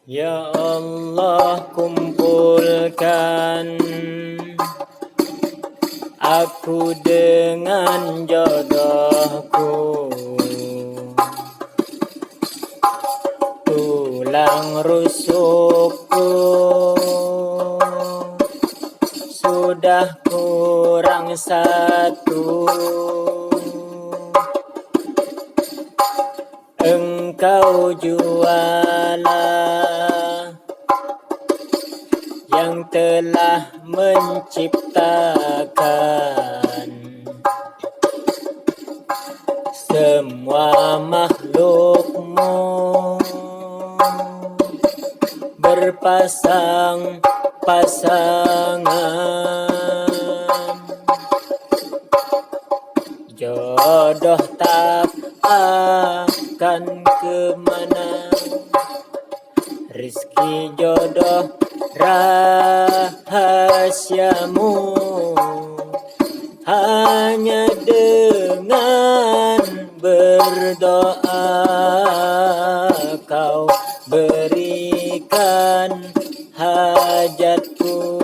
Ya Allah, kumpulkan aku dengan jodohku, tulang rusukku sudah kurang satu. Engkau jualah yang telah menciptakan semua makhlukmu berpasang-pasangan. Jodoh tak akan kemana, rizki jodoh rahasiamu, hanya dengan berdoa kau berikan hajatku.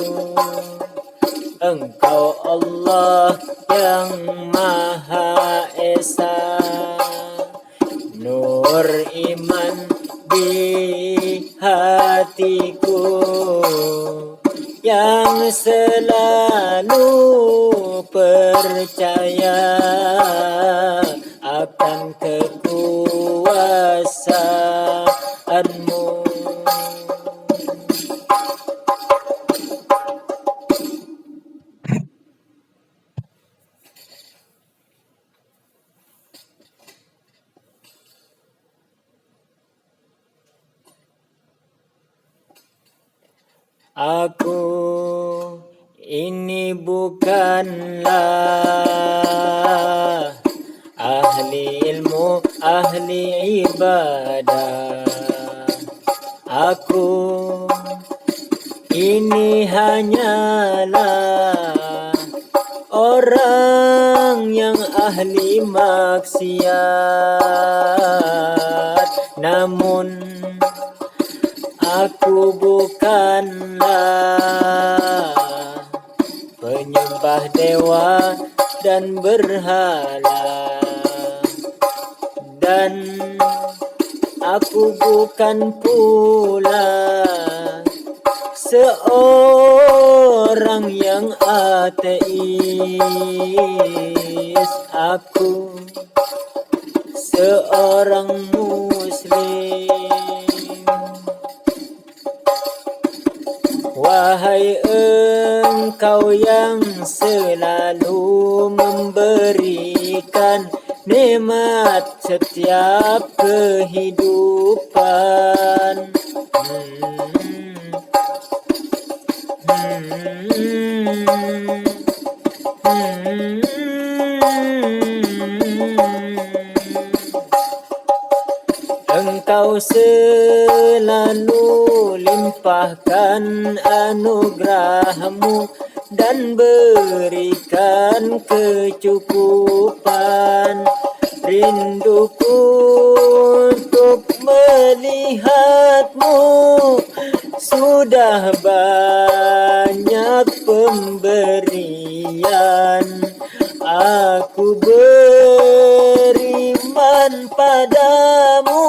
Engkau Allah yang Maha Esa, nur iman di hatiku yang selalu percaya akan kekuasaanmu. Aku ini bukanlah ahli ilmu, ahli ibadah. Aku ini hanyalah orang yang ahli maksiat. Namun aku bukanlah penyembah dewa dan berhala, dan aku bukan pula seorang yang ateis. Aku seorang muslim. Wahai engkau yang selalu memberikan nikmat setiap kehidupan, Engkau selalu limpahkan anugerahmu dan berikan kecukupan. Rinduku untuk melihatmu, sudah banyak pemberian. Aku beriman padamu,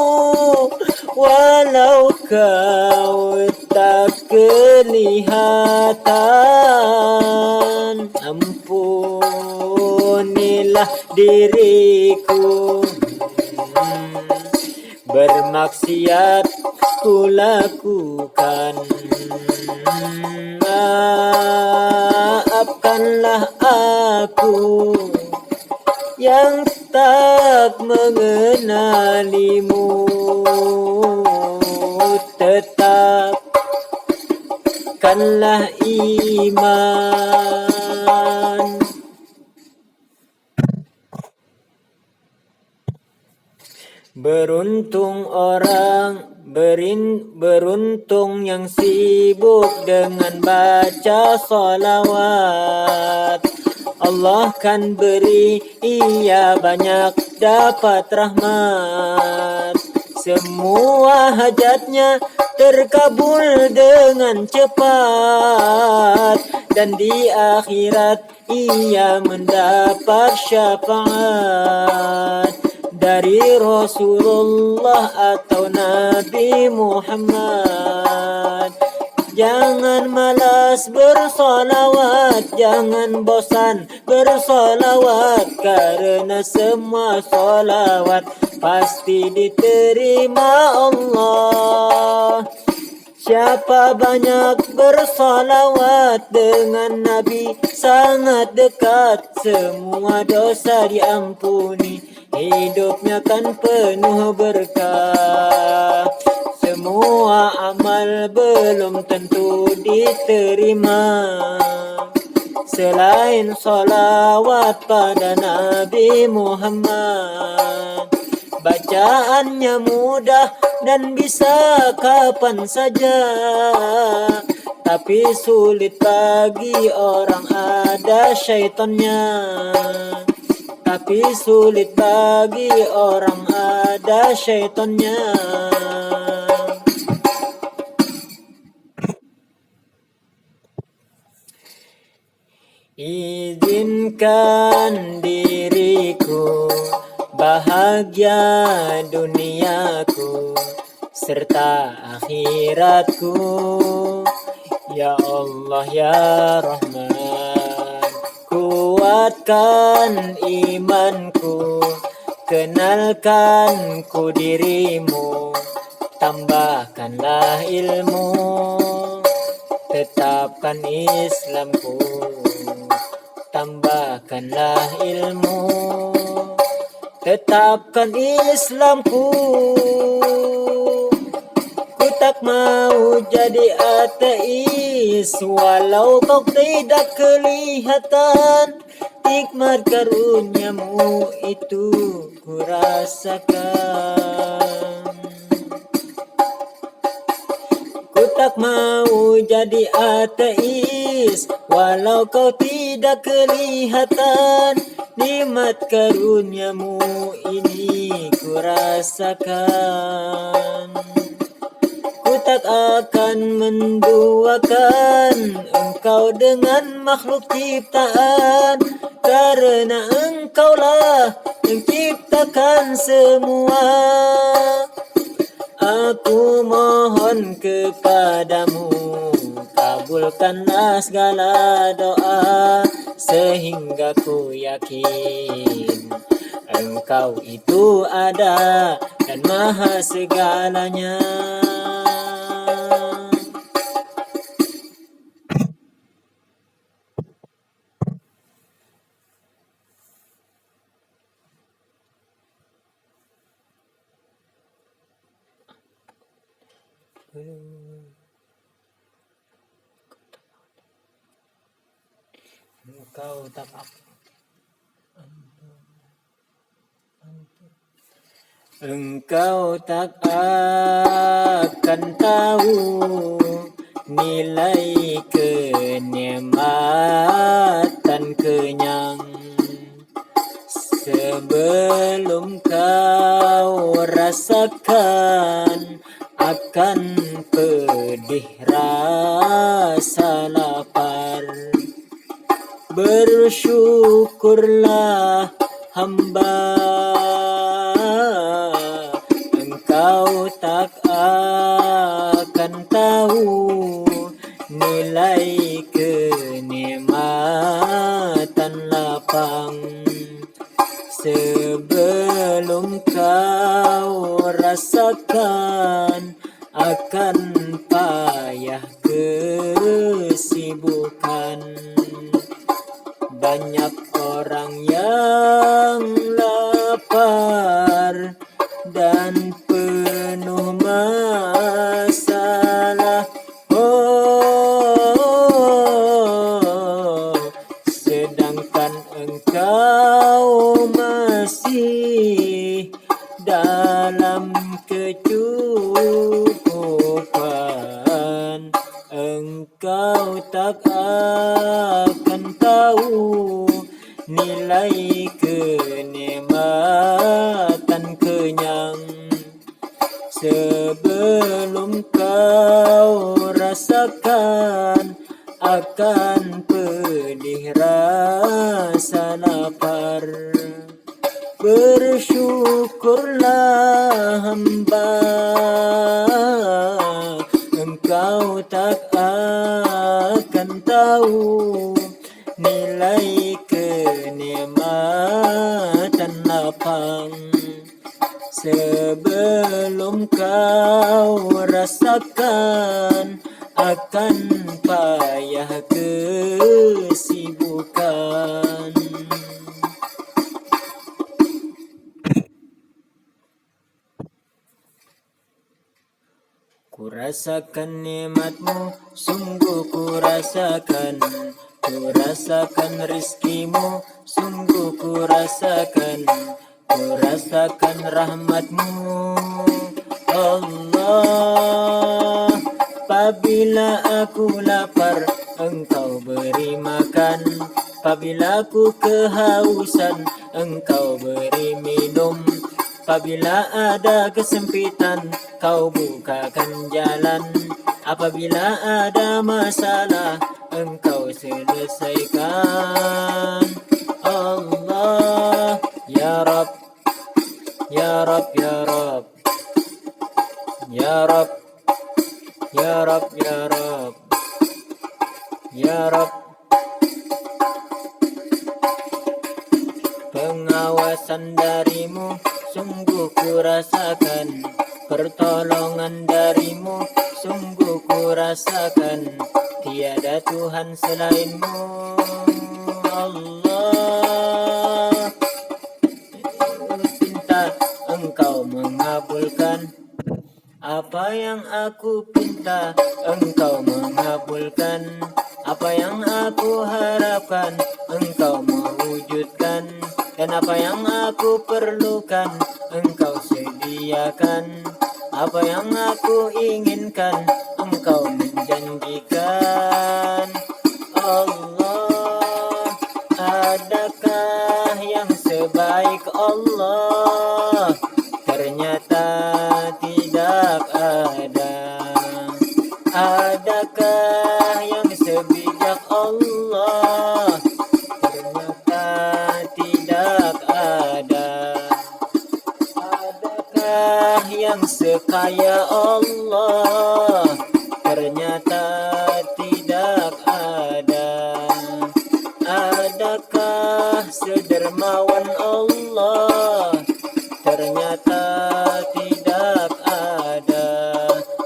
walau kau tak kelihatan. Ampunilah diriku, bermaksiat ku lakukan. Maafkanlah aku yang tak mengenalimu. Tetapkanlah iman. Beruntung yang sibuk dengan baca salawat. Allah kan beri ia banyak dapat rahmat. Semua hajatnya terkabul dengan cepat, dan di akhirat ia mendapat syafaat dari Rasulullah atau Nabi Muhammad. Jangan malas bersolawat, jangan bosan bersolawat, karena semua solawat pasti diterima Allah. Siapa banyak bersolawat dengan Nabi sangat dekat, semua dosa diampuni, hidupnya kan penuh berkah. Semua amal belum tentu diterima selain solawat pada Nabi Muhammad. Bacaannya mudah dan bisa kapan saja, tapi sulit bagi orang ada syaitannya. Tapi sulit bagi orang ada syaitannya. Izinkan diriku bahagia duniaku serta akhiratku, ya Allah ya Rahman. Kuatkan imanku, kenalkan ku dirimu, tambahkanlah ilmu, tetapkan Islamku, tambahkanlah ilmu, tetapkan Islamku. Ku tak mau jadi ateis, walau kau tidak kelihatan, nikmat karuniamu itu ku rasakan. Ku tak mau jadi ateis, walau kau tidak kelihatan, nikmat karuniamu ini ku rasakan. Ku tak akan menduakan engkau dengan makhluk ciptaan, karena engkaulah yang ciptakan semua. Aku mohon kepadamu, kabulkanlah segala doa, sehingga ku yakin engkau itu ada dan maha segalanya. Engkau tak Engkau tak akan tahu nilai kenikmatan kenyang sebelum kau rasakan akan pedih rasa lapar. Bersyukurlah hamba, engkau tak akan tahu nilai kenikmatan lapang sebelum kau rasakan akan payah kesibukan. Banyak orang yang lapar dan penuh masalah, sedangkan engkau masih dalam kecukupan. Engkau tak akan tahu nilai kenikmatan kenyang sebelum kau rasakan akan pedih rasa lapar. Bersyukurlah hamba, engkau tak akan tahu nilai kenikmatan lapang sebelum kau rasakan akan payah kesibukan. Ku rasakan nikmatmu, sungguh ku rasakan rizkimu, sungguh ku rasakan rahmatmu. Allah, apabila aku lapar, engkau beri makan. Apabila aku kehausan, engkau beri minum. Apabila ada kesempitan, kau bukakan jalan. Apabila ada masalah, engkau selesaikan. Allah, ya Rab, ya Rab, ya Rab, ya Rab, ya Rab, ya Rab, ya Rab. Pengawasan darimu sungguh ku rasakan, pertolongan darimu sungguh ku rasakan, tiada Tuhan selainmu. Allah, pinta engkau mengabulkan apa yang aku pinta, engkau mengabulkan apa yang aku harapkan, engkau mewujudkan. Dan apa yang aku perlukan, engkau sediakan. Apa yang aku inginkan, engkau menjanjikan. Allah, adakah yang sebaik Allah? Ternyata tidak ada. Adakah yang sebijak Allah? Ternyata tidak ada. Adakah yang sekaya Allah? Ternyata tidak ada. Adakah sedermawan Allah? Ternyata tidak ada.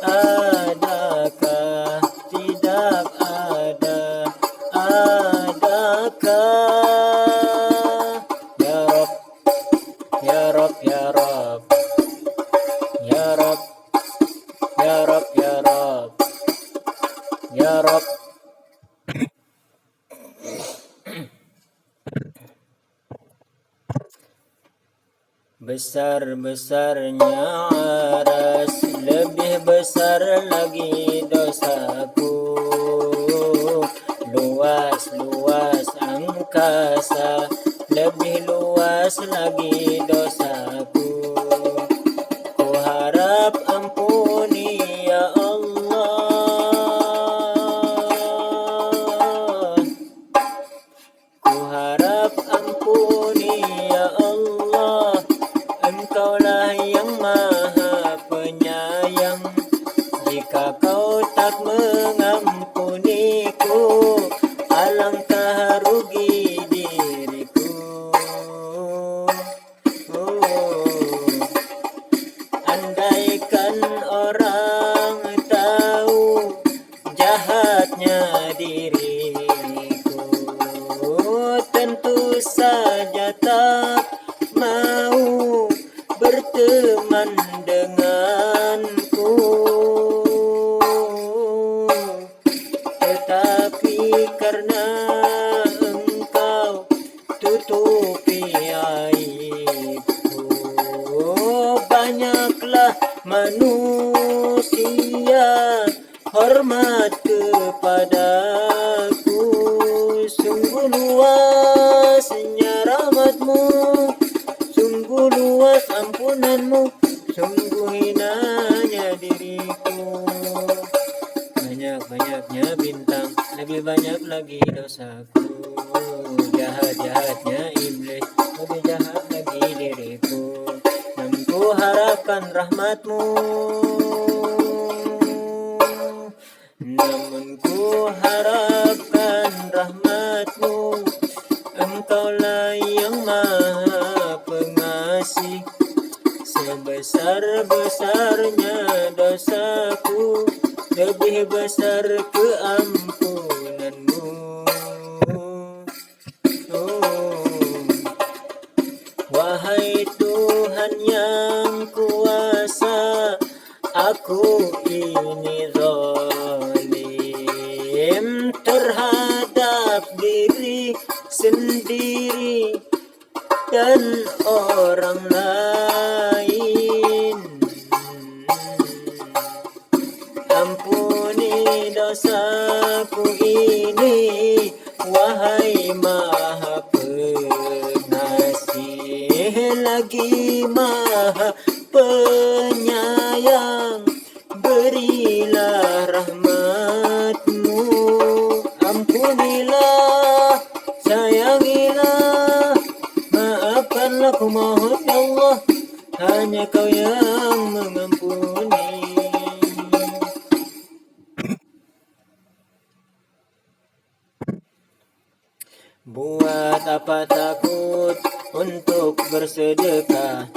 Adakah tidak ada? Adakah? Ya Rob, ya Rob, ya Rob, ya Rob, ya Rob, ya Rob, ya Rob. Besar-besarnya aras, lebih besar lagi dosaku. Luas-luas angkasa, lebih luas lagi dosaku. Ku harap ampuni ya Allah. Ku harap ampuni ya Allah. Engkaulah yang maha penyayang. Jika kau tak mengampuniku, alangkah rugi diriku. Andaikan orang tahu jahatnya diriku, tentu saja tak mau berteman denganku. Tetapi karena engkau tutupi aibku, banyaklah manusia hormat kepadaku. Sungguh luasnya rahmatmu, sungguh luas ampunanmu, sungguh hina banyak lagi dosaku. Jahat-jahatnya iblis, lebih jahat lagi diriku. Namun ku harapkan rahmatmu, namun ku harapkan rahmatmu. Engkaulah yang maha pengasih, sebesar-besarnya dosaku, lebih besar keampunanmu. Wahai Tuhan yang kuasa, aku ini zalim terhadap diri sendiri dan orang lain. Ampuni dosaku ini, wahai Maha Pengasih lagi Maha Penyayang. Berilah rahmatmu, ampunilah, sayangilah, maafkanlah ku mohon ya Allah, hanya Kau yang mengampuni. Buat apa takut untuk bersedekah?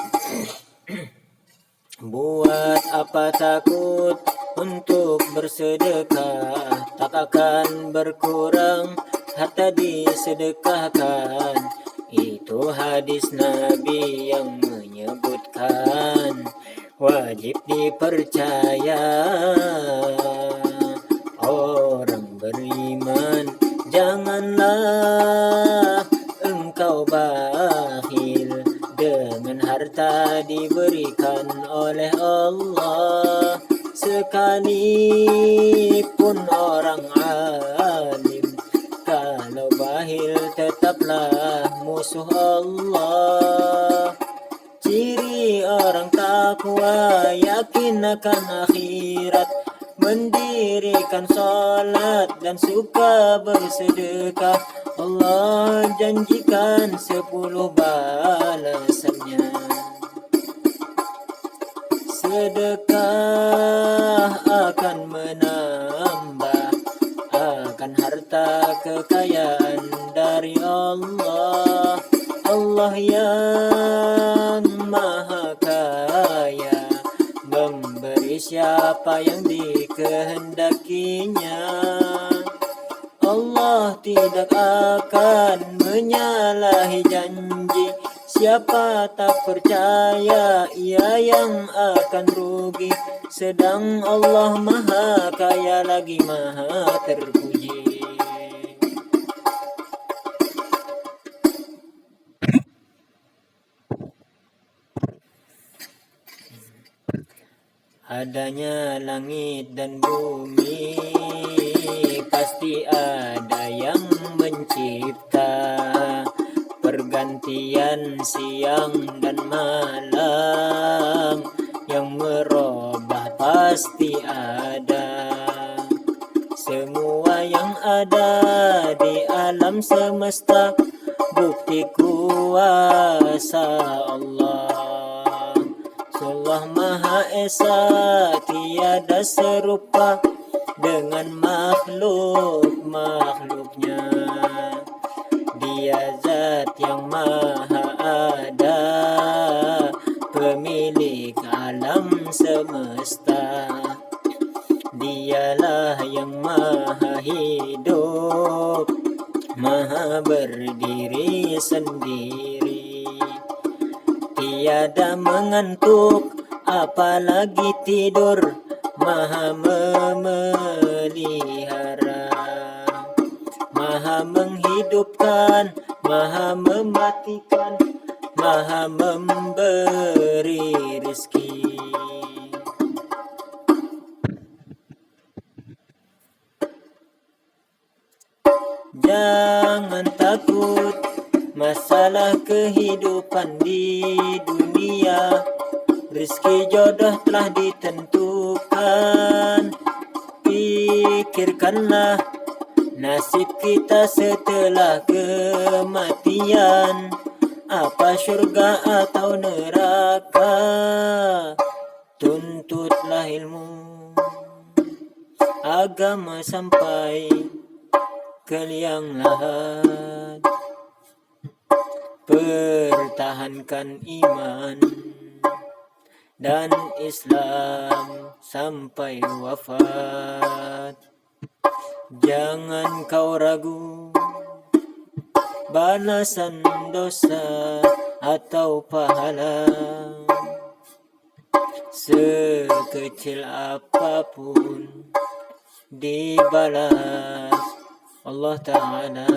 Buat apa takut untuk bersedekah? Tak akan berkurang harta disedekahkan. Itu hadis Nabi yang menyebutkan, wajib dipercaya. Orang beriman, janganlah engkau bakhil dengan harta diberikan oleh Allah. Sekalipun orang alim, kalau bakhil tetaplah musuh Allah. Ciri orang takwa yakin akan akhirat, mendirikan sholat dan suka bersedekah. Allah janjikan 10 balasannya. Sedekah akan menambah, akan harta kekayaan dari Allah. Allah yang maha kaya, memberi siapa yang dikehendakinya. Allah tidak akan menyalahi janji. Siapa tak percaya, ia yang akan rugi. Sedang Allah maha kaya lagi maha terpuji. Adanya langit dan bumi, pasti ada yang mencipta. Pergantian siang dan malam, yang merubah pasti ada. Semua yang ada di alam semesta, bukti kuasa Allah. Allah Maha Esa, tiada serupa dengan makhluk-makhluknya. Dia zat yang maha ada, pemilik alam semesta. Dialah yang maha hidup, maha berdiri sendiri. Tiada mengantuk, apalagi tidur, maha memelihara. Maha menghidupkan, maha mematikan, maha memberi rezeki. Jangan takut masalah kehidupan di dunia. Rezeki jodoh telah ditentukan. Pikirkanlah nasib kita setelah kematian, apa syurga atau neraka, tuntutlah ilmu agama sampai ke liang lahat, pertahankan iman dan Islam sampai wafat. Jangan kau ragu balasan dosa atau pahala, sekecil apapun dibalas Allah Ta'ala.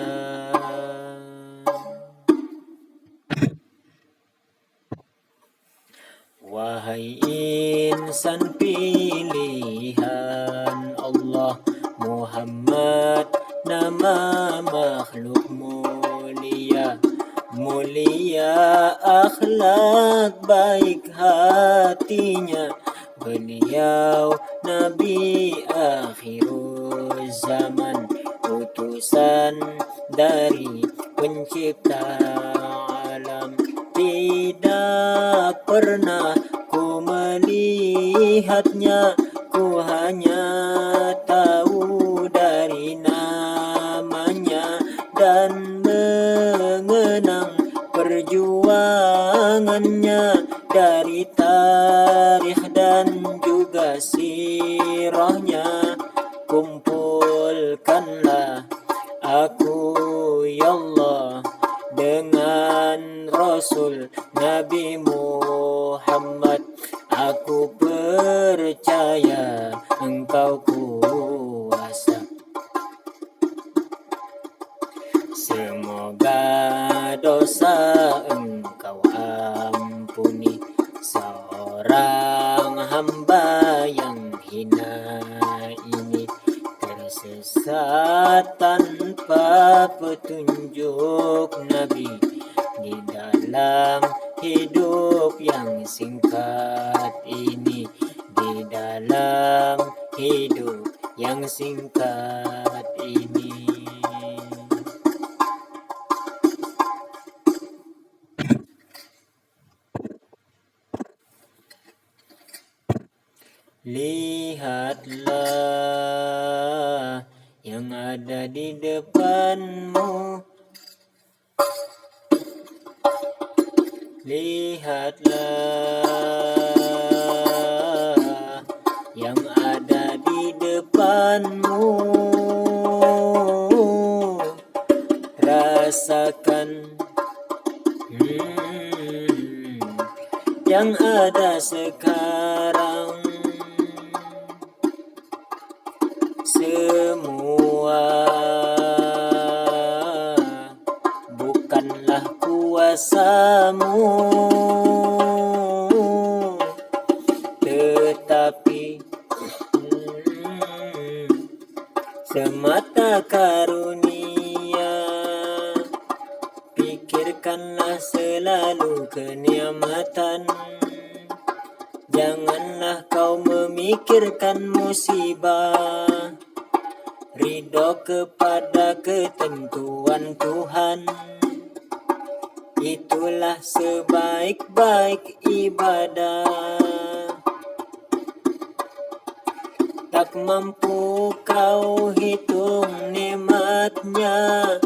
Wahai insan pilihan Allah, Muhammad nama makhluk mulia, mulia akhlak baik hatinya. Beliau Nabi akhirul zaman, utusan dari pencipta alam. Tidak pernah ku melihatnya, ku hanya tahu dari namanya dan mengenang perjuangannya dari tarikh dan juga sirahnya. Kumpulkanlah aku ya Allah dengan Rasul Nabi Muhammad. Aku percaya engkau kuasa. Semoga dosa engkau ampuni seorang hamba yang hina ini, tersesat tanpa petunjuk Nabi di dalam hidup yang singkat ini, di dalam hidup yang singkat ini. Lihatlah yang ada di depanmu, lihatlah yang ada di depanmu, rasakan yang ada sekarang. Semua bukanlah kuasamu, tetapi semata karunia. Pikirkanlah selalu kenikmatan, janganlah kau memikirkan musibah. Ridho kepada ketentuan Tuhan, itulah sebaik-baik ibadah. Tak mampu kau hitung nikmatnya,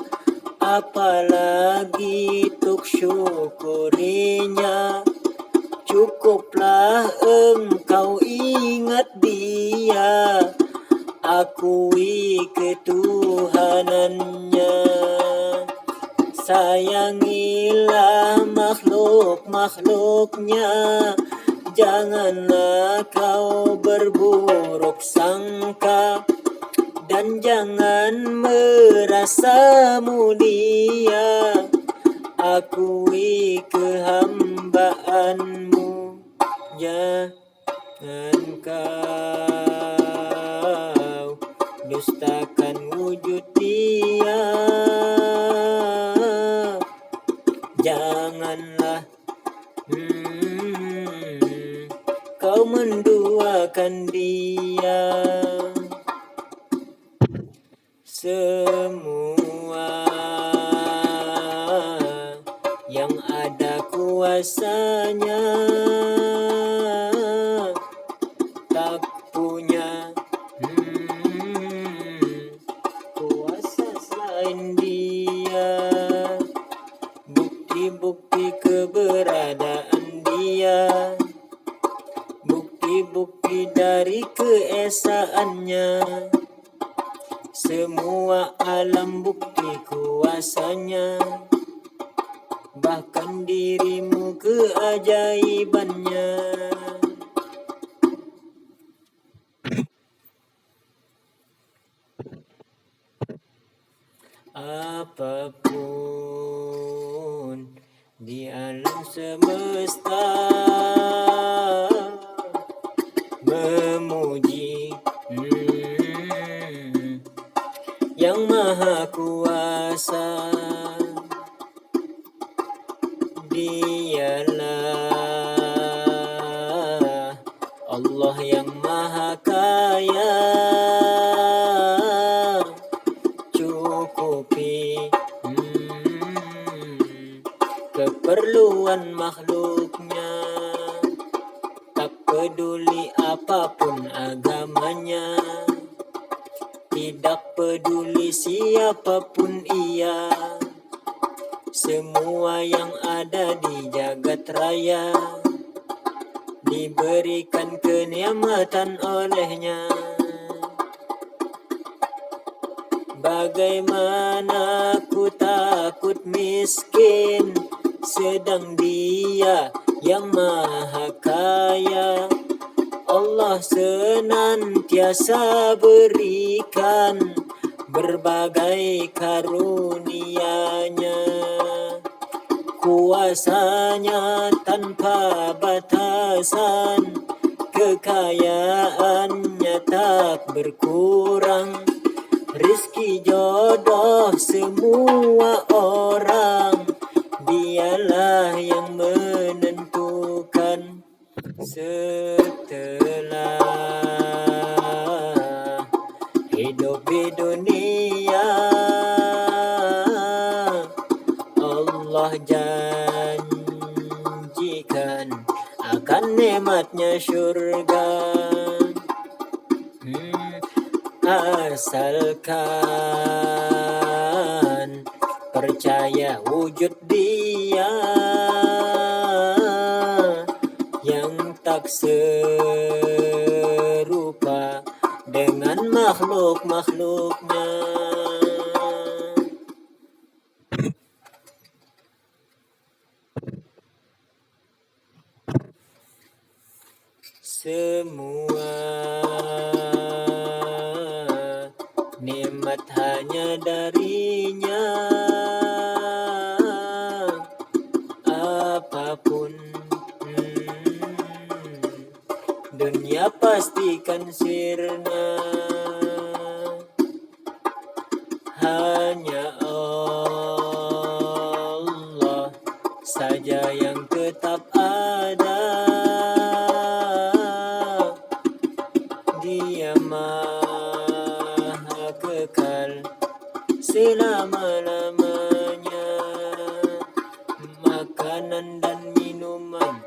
apalagi tuk syukurinya. Cukuplah engkau ingat Dia, akui ketuhanannya. Sayangilah makhluk-makhluknya, janganlah kau berburuk sangka, dan jangan merasa mulia. Akui kehambaanmu, jangan kau dustakan wujud Dia. Janganlah kau menduakan Dia. semua yang ada kuasanya, tak punya kuasa selain Dia. Bukti-bukti keberadaan Dia, bukti-bukti dari keesaannya. Semua alam bukti kuasanya, bahkan dirimu keajaibannya. Apapun di alam semesta memuji Yang Maha Kuasa. Dialah Allah yang Maha Kaya, cukupi keperluan makhluknya, tak peduli apapun agamanya, tidak peduli siapapun ia. Semua yang ada di jagat raya diberikan kenikmatan olehnya. Bagaimana ku takut miskin, sedang Dia yang Maha Kaya. Allah senantiasa berikan berbagai karunia-Nya. Kuasanya tanpa batasan, kekayaannya tak berkurang. Rizki jodoh semua orang, Dialah yang menentukan. Setelah hidup di dunia, Allah janjikan akan nikmatnya syurga. Asalkan percaya wujud Dia yang tak serupa dengan makhluk-makhluknya. Semua nikmat hanya darinya, apapun dunia pastikan sirna. Hanya Allah saja yang tetap ada, Dia Maha Kekal selama-lamanya. Makanan dan minuman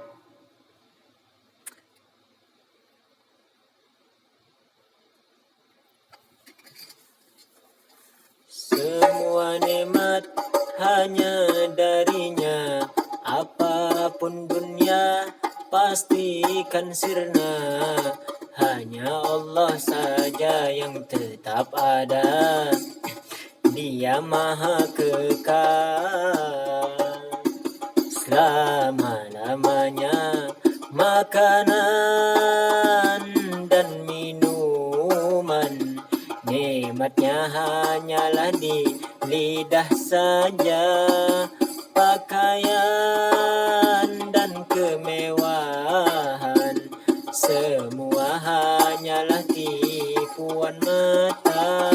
semua nikmat hanya darinya, apapun dunia pastikan sirna. Hanya Allah saja yang tetap ada, Dia Maha Kekal selama-lamanya. Makanan dan minuman nikmatnya hanyalah di lidah saja. Pakaian dan kemewahan semua hanyalah tipuan mata.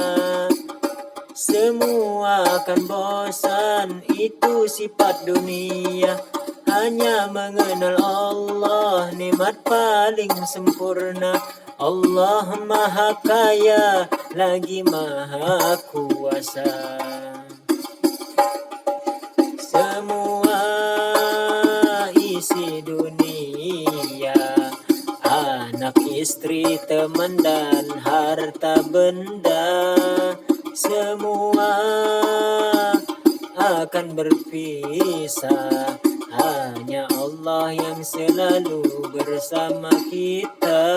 Semua akan bosan, itu sifat dunia. Hanya mengenal Allah, nikmat paling sempurna. Allah Maha Kaya, lagi maha kuasa. Semua isi dunia, anak istri teman dan harta benda, semua akan berpisah. Hanya Allah yang selalu bersama kita.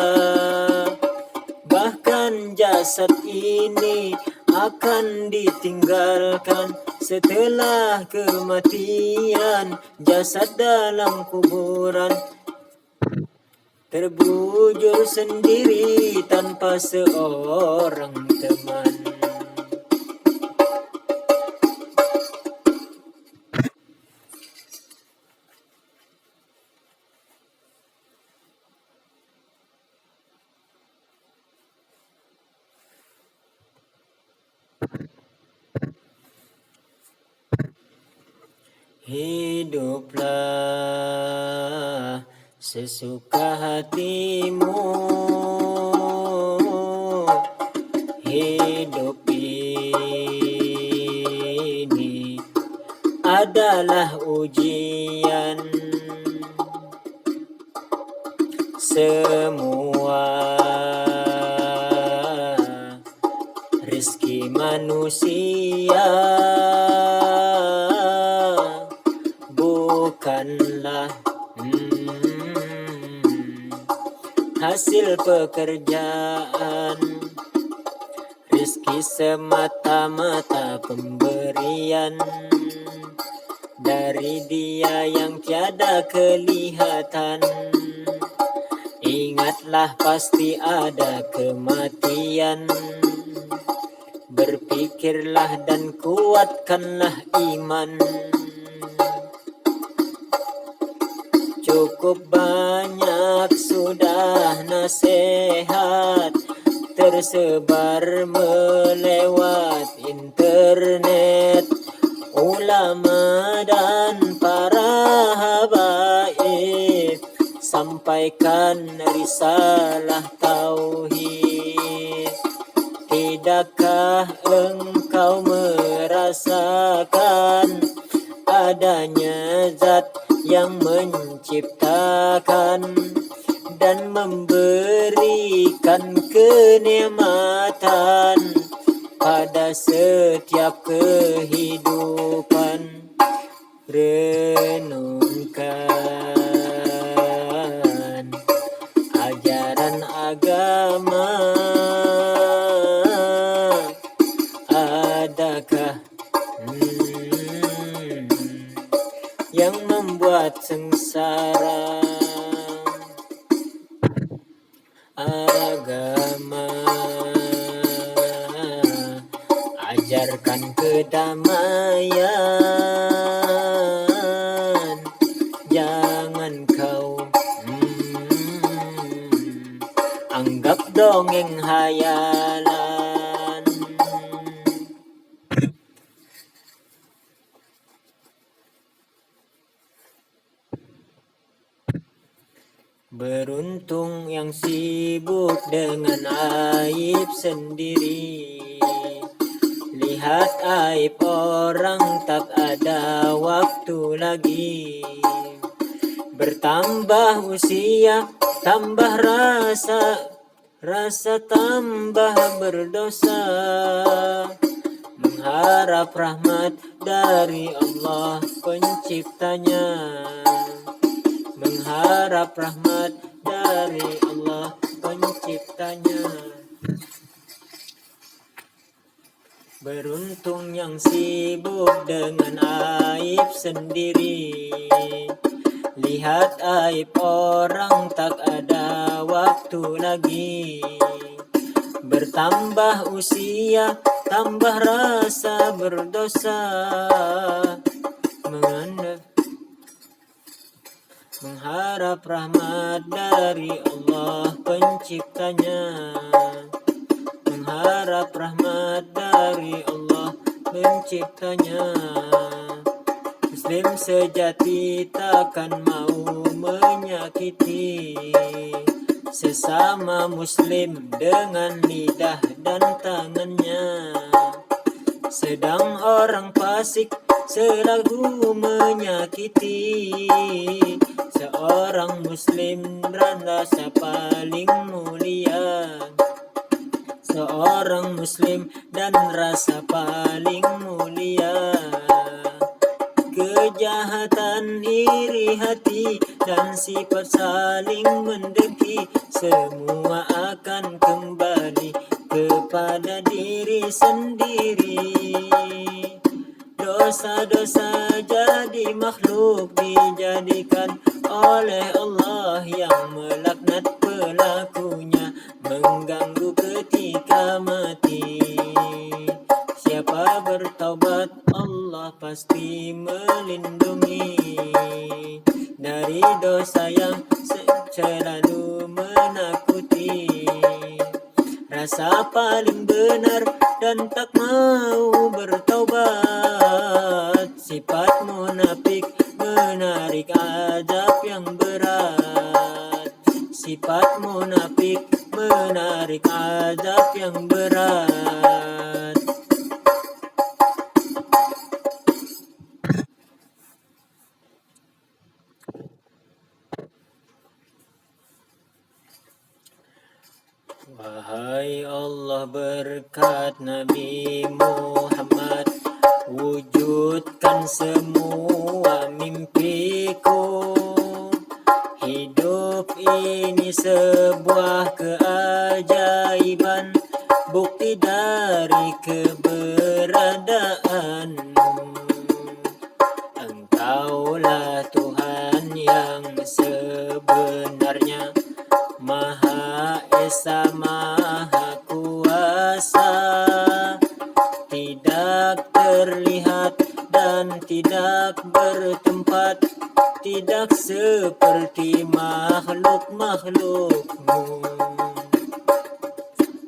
Bahkan jasad ini akan ditinggalkan setelah kematian. Jasad dalam kuburan terbujur sendiri tanpa seorang teman. Hiduplah sesuka hatimu, hidup ini adalah ujian. Semua rezeki manusia bukanlah hasil pekerjaan. Rezeki semata-mata pemberian dari Dia yang tiada kelihatan. Ingatlah pasti ada kematian. Berpikirlah dan kuatkanlah iman. Cukup banyak sudah nasihat tersebar melewat internet. Ulama dan para habaib sampaikan risalah tauhid. Tidakkah engkau merasakan adanya zat yang menciptakan dan memberikan kenikmatan pada setiap kehidupan? Renungkan ajaran agama. Adakah yang membuat sengsara? Agama ajarkan kedamaian. Jangan kau anggap dongeng hayalan. Beruntung yang sibuk dengan aib sendiri. Lihat aib orang tak ada waktu lagi. Bertambah usia, tambah rasa tambah berdosa. Mengharap rahmat dari Allah penciptanya. Mengharap rahmat dari Allah penciptanya. Beruntung yang sibuk dengan aib sendiri. Lihat aib orang tak ada waktu lagi. Bertambah usia, tambah rasa berdosa. Mengharap rahmat dari Allah penciptanya. Mengharap rahmat dari Allah penciptanya. Muslim sejati takkan mau menyakiti sesama muslim dengan lidah dan tangannya. Sedang orang fasik selalu menyakiti seorang muslim rasa paling mulia. Seorang muslim dan rasa paling mulia. Kejahatan, iri hati, dan sifat saling mendengki semua akan kembali kepada diri sendiri. Dosa-dosa jadi makhluk dijadikan oleh Allah yang melaknat pelakunya, mengganggu ketika mati. Siapa bertaubat, Allah pasti melindungi dari dosa yang selalu menakuti. Rasa paling benar dan tak mau bertaubat, sifat munafik menarik azab yang berat. Sifat munafik menarik azab yang berat. Wahai Allah, berkat Nabi Muhammad, wujudkan semua mimpiku. Hidup ini sebuah keajaiban, bukti dari keberadaanmu. Engkaulah Tuhan yang sebenarnya, Maha Esa, Maha Kuasa, tidak terlihat dan tidak bertempat, tidak seperti makhluk-makhlukmu.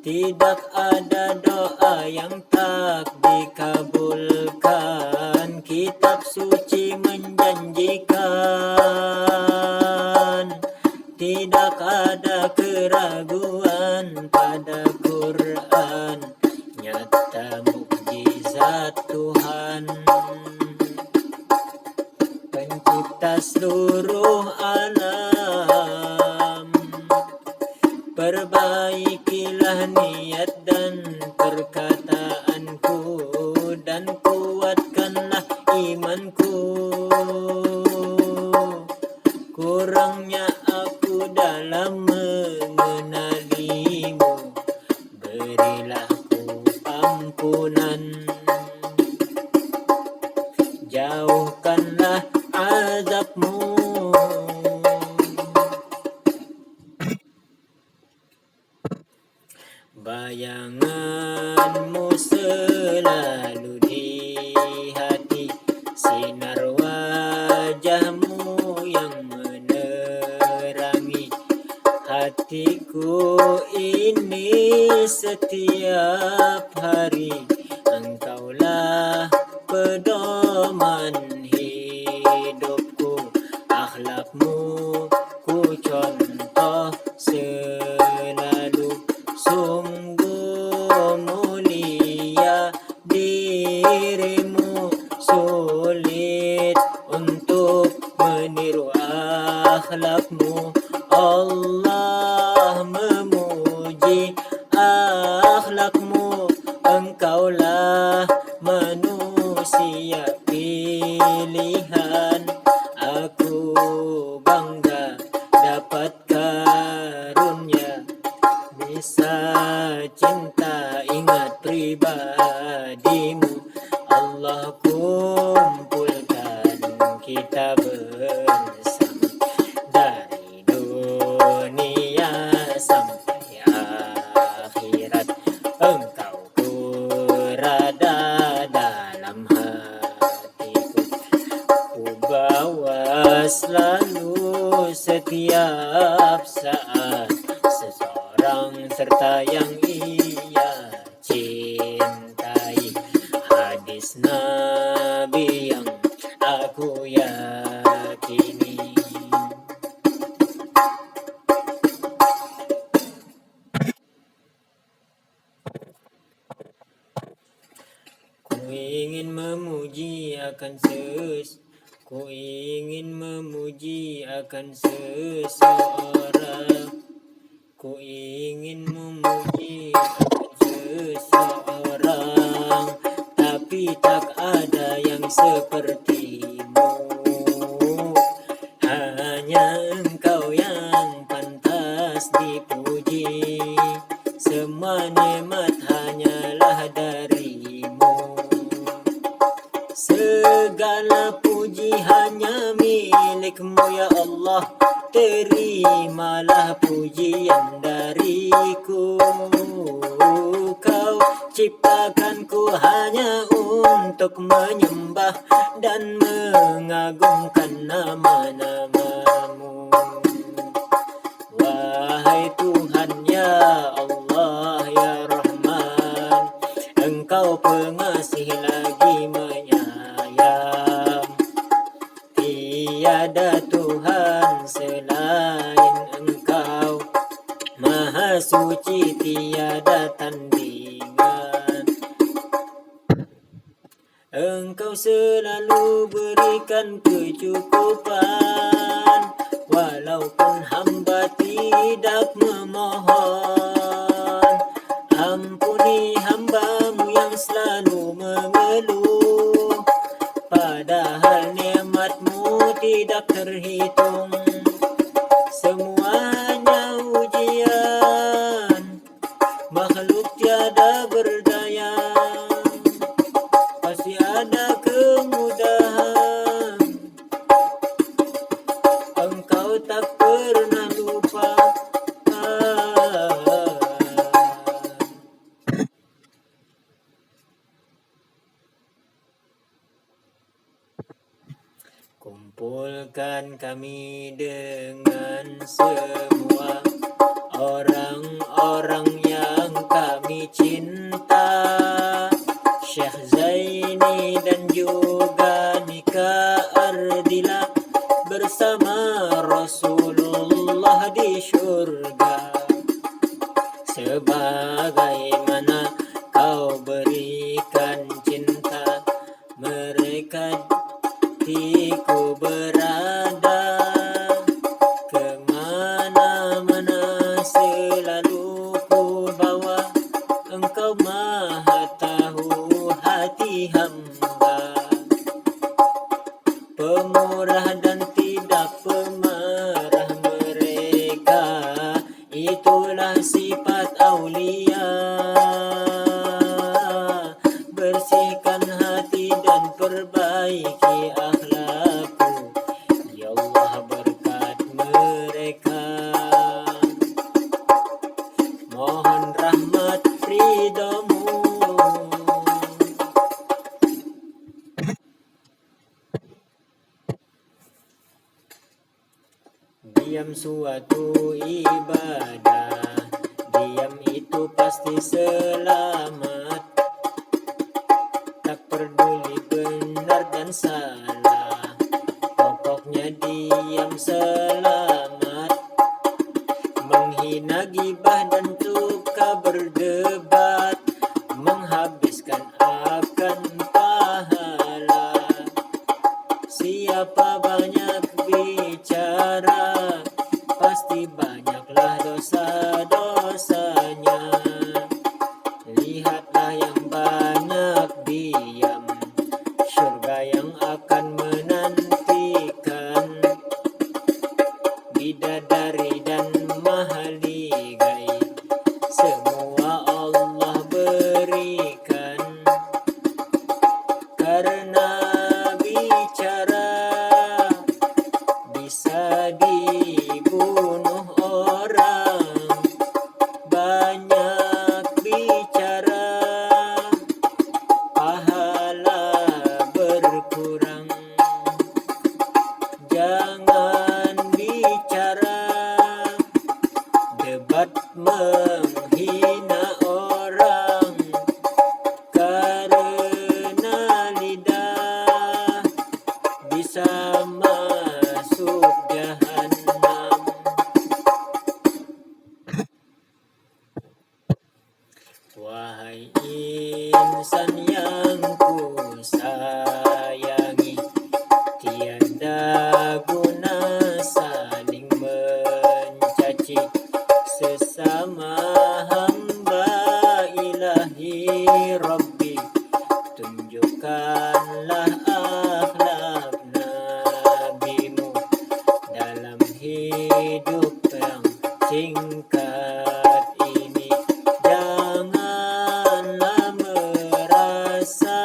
Tidak ada doa yang tak dikabulkan, kitab suci menjanjikan. Tidak ada keraguan pada Quran, nyata mukjizat Tuhan. Pencipta seluruh alam, perbaikilah niat dan perkataanku, dan kuatkanlah imanku. Kurangnya aku dalam mengenalimu, berilah ku ampunan. Jauhkanlah azabmu. Bayanganmu selalu di hati, sinar wajahmu yang menerangi hatiku ini setiap hari. Engkaulah pedoman hidupku, akhlakmu ku contoh selalu. Sungguh mulia dirimu, sulit untuk meniru akhlakmu. Allah memuji akhlakmu, engkaulah manusia pilihan. Aku bangga dapat karunia, bisa cinta ingat pribadimu. Allah kumpulkan kita bersama dari dunia sampai akhirat. Engkau berada dalam hatiku, ku bawa selalu setiap saat. Seseorang serta yang ia cintai, hadis Nabi yang aku yakini. ingin memuji akan seseorang. Ku ingin memuji akan seseorang, tapi tak ada yang sepertimu. Hanya engkau yang pantas dipuji, semua nikmat hanyalah darimu. Segala puji hanya milikmu ya Allah, terimalah pujian dariku. Kau ciptakanku hanya untuk menyembah dan mengagungkan nama-namamu. Wahai Tuhan ya Allah ya Rahman, Engkau pengasih lagi menyayang. Tiada Tuhan selain Engkau, Maha suci tiada tandingan. Engkau selalu berikan kecukupan, walaupun hamba tidak memohon. Ampuni hamba-Mu yang selalu mengeluh, padahal nikmat-Mu tidak terhitung. Semuanya ujian, makhluk tiada berdaya, pasti ada kemudahan. Engkau tak pernah lupa. Kumpulkan kami dengan semua orang-orang yang kami cinta, Syekh Zaini dan juga Nika Ardila bersama Rasulullah di syurga. Sebagaimana Kau berikan cinta mereka, ku berada kemana-mana, selalu ku bawa Engkau Maha tahu hati hamba. Pemurah dan tidak pemarah mereka, itulah sifat aulia. Bersihkan hati dan perbaiki akhlakku, ya Allah berkat mereka. Mohon rahmat ridha-Mu. Diam suatu ibadah, diam itu pasti selamat. Tak peduli benar dan salah, pokoknya diam selamat. Menghina, gibah dan suka berdebat, menghabiskan akan pahala. Siapa banyak bicara, pasti banyaklah dosa-dosanya. Lihatlah yang banyak diam, syurga yang akan menantikan. Bidadari dan mahaligai, semua Allah berikan. Karena bicara bisa dibunuh orang, banyak bicara pahala berkurang. Jangan bicara debat menghina Wahai insan yang ku sayangi, tiada guna saling mencaci sesama hamba ilahi Rabbi. Tunjukkanlah akhlak nabimu dalam hidup yang singkat ini. Janganlah merasa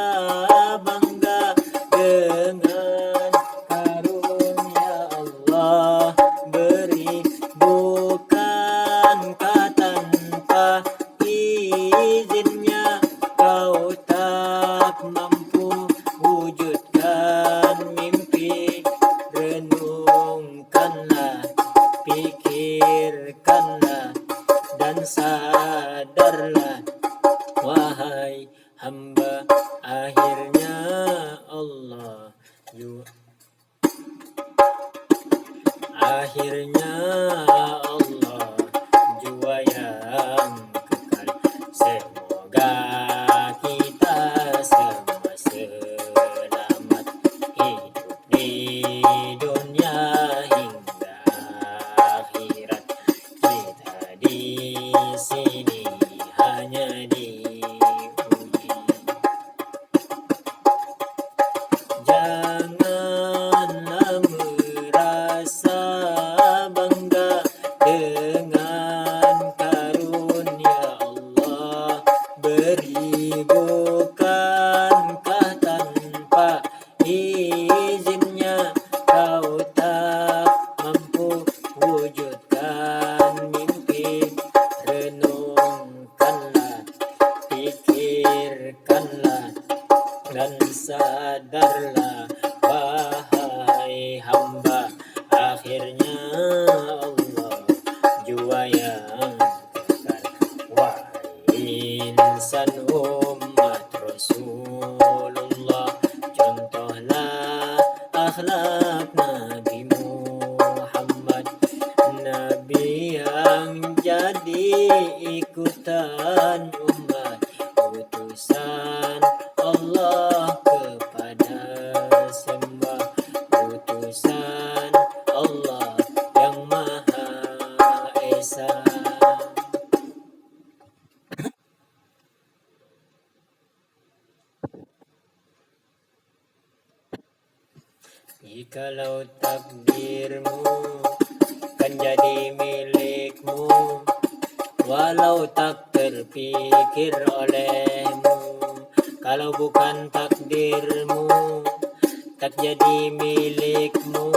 bangga dengan karunia Allah beri, bukankah tanpa izinnya kau tak mampu wujudkan mimpi. Renungkanlah, pikirkanlah, dan sadarlah, wahai hamba, akhirnya Allah akhirnya Allah jua yang kekal. Semoga kita semua selamat hidup di dunia hingga akhirat. Kita di sini hanya diuji. Janganlah merasa bangga dengan karunia Allah beri, bukankah tanpa izinnya kau tak mampu wujudkan mimpi. Renungkanlah, pikirkanlah, dan sadarlah, wahai hamba, akhirnya Allah jua yang kekal. Wahai insan umat Rasulullah, contohlah akhlak Nabi Muhammad, Nabi yang jadi ikutan umat, utusan Allah kepada sembah, utusan Allah yang Maha Esa. Jikalau takdirmu kan jadi milikmu, walau tak terpikir olehmu. Kalau bukan takdirmu, tak jadi milikmu,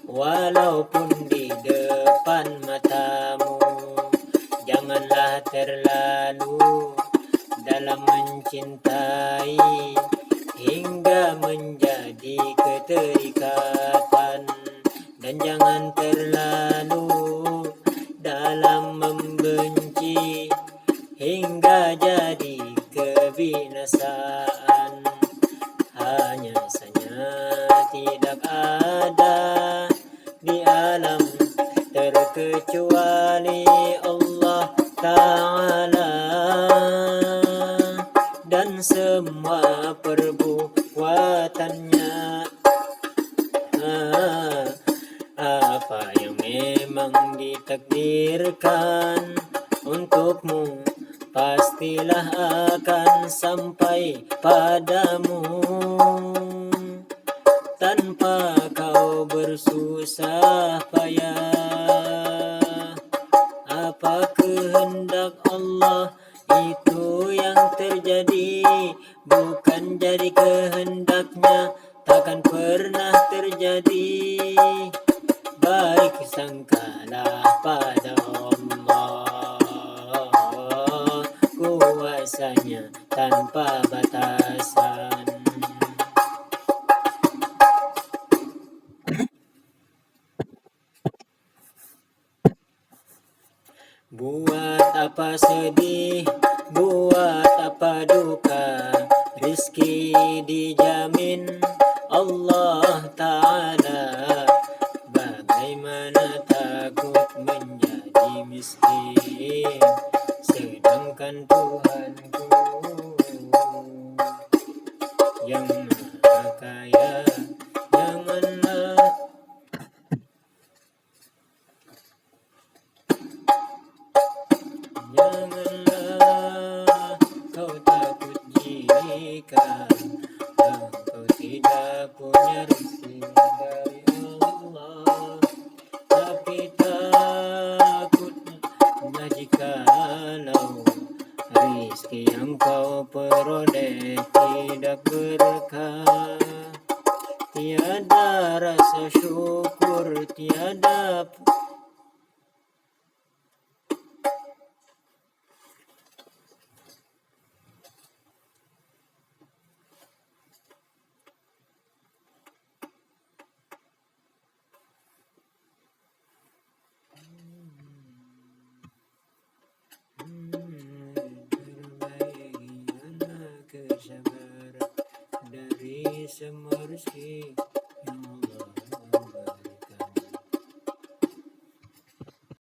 walaupun di depan matamu. Janganlah terlalu dalam mencintai hingga menjadi keterikatan, dan jangan terlalu dalam membenci hingga jadi kebinasaan. Hanya saja tidak ada di alam terkecuali Allah Ta'ala, dan semua perbuatannya. Apa yang memang ditakdirkan untukmu pastilah akan sampai padamu, tanpa kau bersusah payah. Apa kehendak Allah itu yang terjadi, bukan jadi kehendaknya takkan pernah terjadi. Baik sangkalah pada Allah, kuasanya tanpa batasan. Buat apa sedih, buat apa duka, rizki dijamin Allah Ta'ala. Bagaimana takut menjadi miskin, sedangkan akan Tuhanku yang maha kaya. Janganlah kau takut jika engkau tidak punya rezeki dari Allah, tapi takutlah jikalau rezeki yang kau peroleh tidak berkah. Tiada rasa syukur, tiada terbaik anak kesabaran dari semua rezeki yang